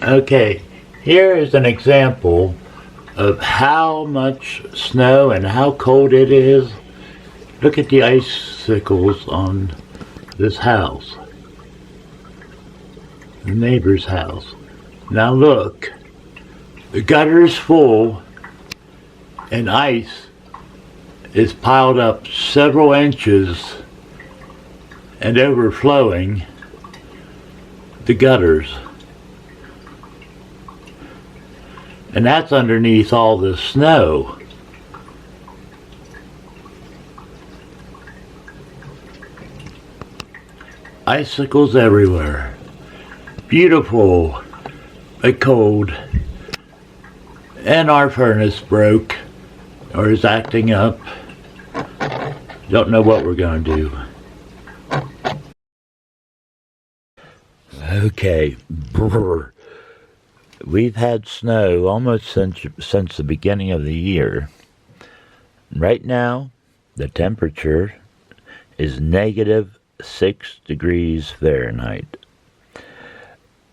Okay, here is an example of how much snow and how cold it is. Look at the icicles on this house, the neighbor's house. Now look, the gutter is full and ice is piled up several inches and overflowing the gutters. And that's underneath all the snow. Icicles everywhere. Beautiful, but cold. And our furnace broke, or is acting up. Don't know what we're going to do. Okay, brr. We've had snow almost since the beginning of the year. Right now, the temperature is -6 degrees Fahrenheit.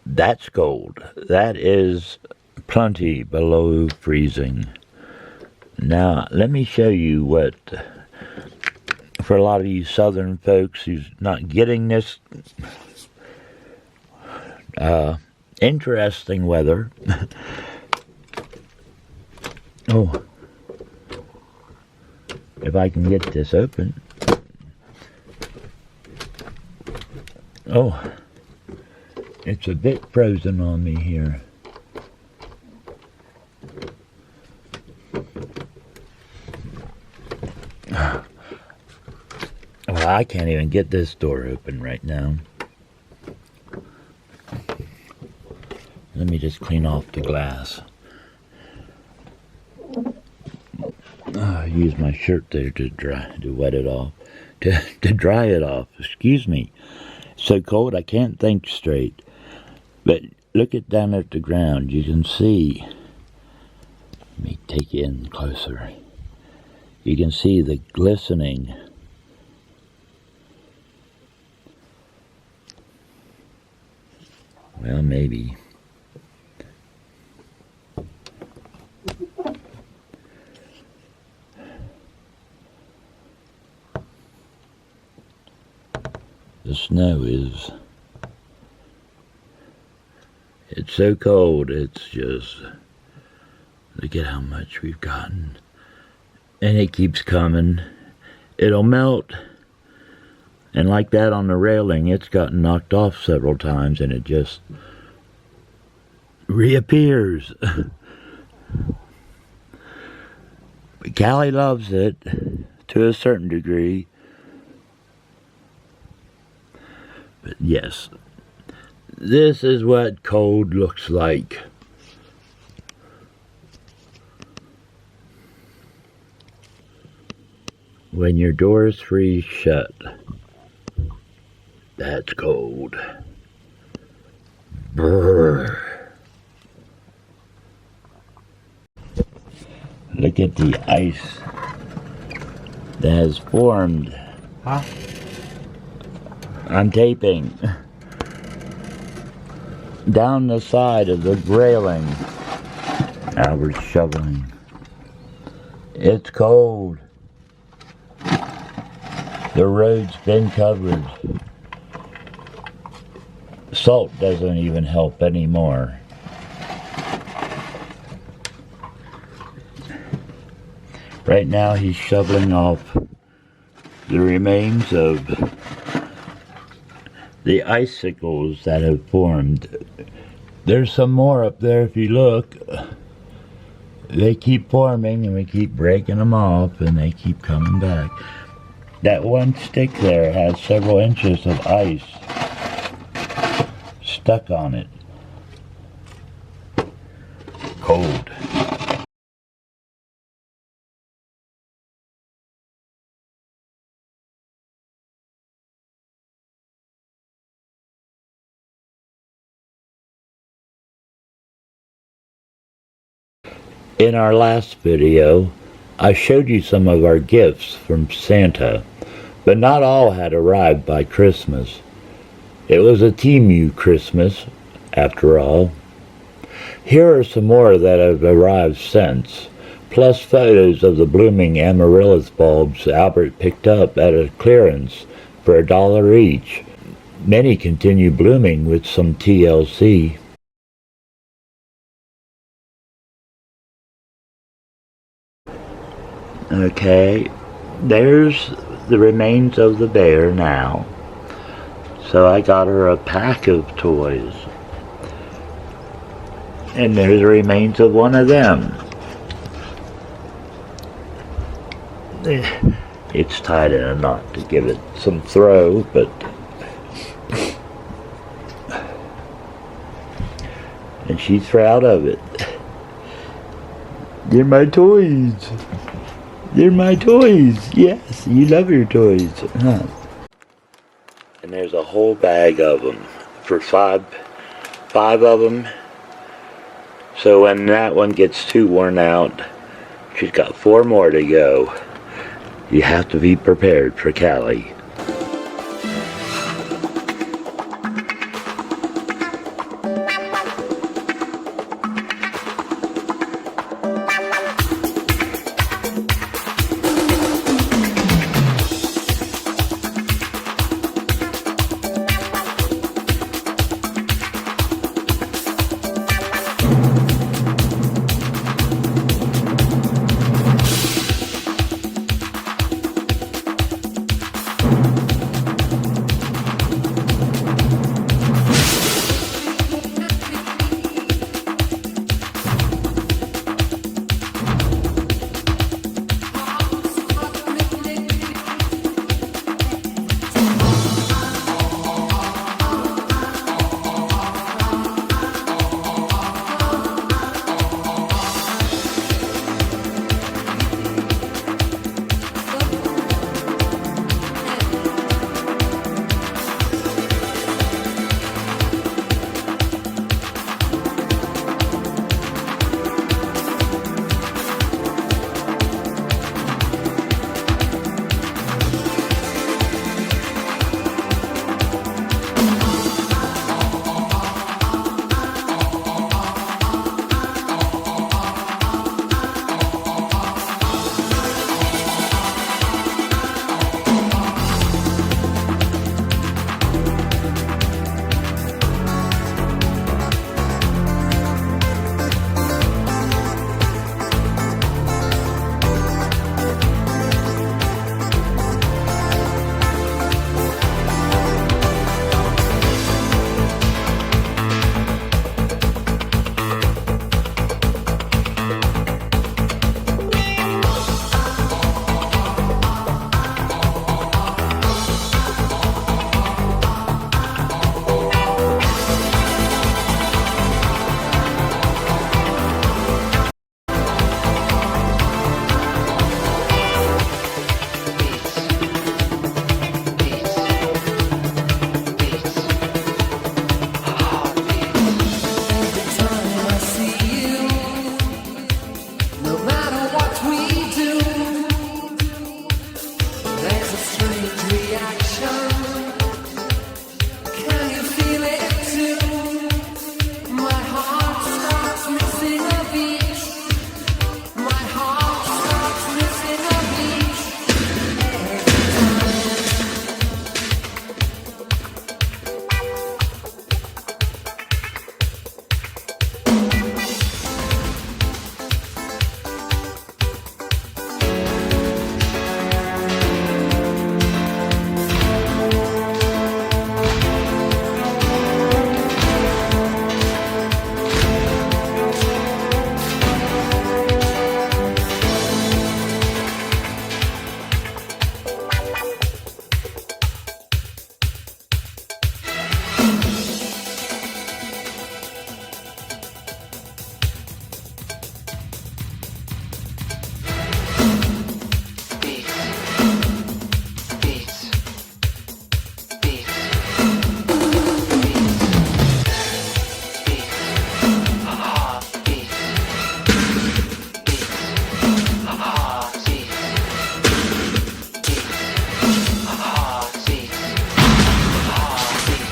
That's cold. That is plenty below freezing. Now, let me show you what, for a lot of you southern folks who's not getting this, interesting weather. Oh, if I can get this open. Oh, it's a bit frozen on me here. Well, I can't even get this door open right now. Let me just clean off the glass. Use my shirt there to wet it off, to dry it off. Excuse me. It's so cold I can't think straight. But look it down at the ground. You can see. Let me take you in closer. You can see the glistening. Well, maybe. The snow is, it's so cold, it's just, look at how much we've gotten. And it keeps coming. It'll melt. And like that on the railing, it's gotten knocked off several times and it just reappears. But Callie loves it to a certain degree. But yes, this is what cold looks like. When your doors freeze shut. That's cold. Brrr. Look at the ice that has formed. Huh? I'm taping down the side of the railing. Albert's shoveling. It's cold. The road's been covered. Salt doesn't even help anymore. Right now he's shoveling off the remains of the icicles that have formed. There's some more up there if you look. They keep forming and we keep breaking them off and they keep coming back. That one stick there has several inches of ice stuck on it. Cold. In our last video, I showed you some of our gifts from Santa, but not all had arrived by Christmas. It was a Temu Christmas, after all. Here are some more that have arrived since, plus photos of the blooming amaryllis bulbs Albert picked up at a clearance for $1 each. Many continue blooming with some TLC. Okay, there's the remains of the bear now. So I got her a pack of toys. And there's the remains of one of them. It's tied in a knot to give it some throw, but and she's proud of it. They're my toys. They're my toys. Yes, you love your toys. Huh? And there's a whole bag of them for five of them. So when that one gets too worn out, she's got 4 more to go. You have to be prepared for Callie.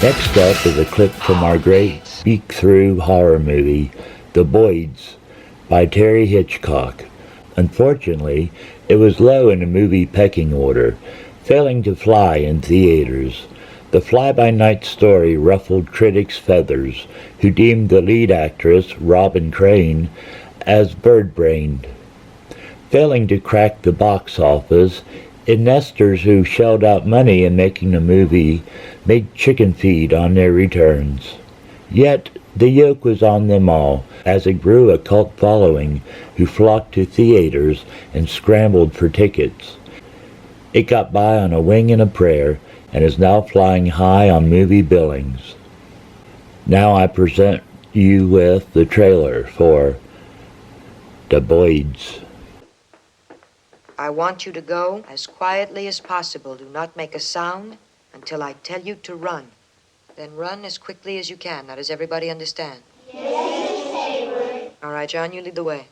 Next up is a clip from our great Speak Through horror movie, The Boyds by Terry Hitchcock. Unfortunately, it was low in the movie pecking order, failing to fly in theaters. The fly-by-night story ruffled critics' feathers, who deemed the lead actress, Robin Crane, as bird-brained. Failing to crack the box office, investors who shelled out money in making the movie made chicken feed on their returns. Yet, the yoke was on them all, as it grew a cult following who flocked to theaters and scrambled for tickets. It got by on a wing and a prayer, and is now flying high on movie billings. Now I present you with the trailer for The Boyds. I want you to go as quietly as possible. Do not make a sound until I tell you to run. Then run as quickly as you can. Now, does everybody understand? Yes, Mrs. Hayward. All right, John, you lead the way.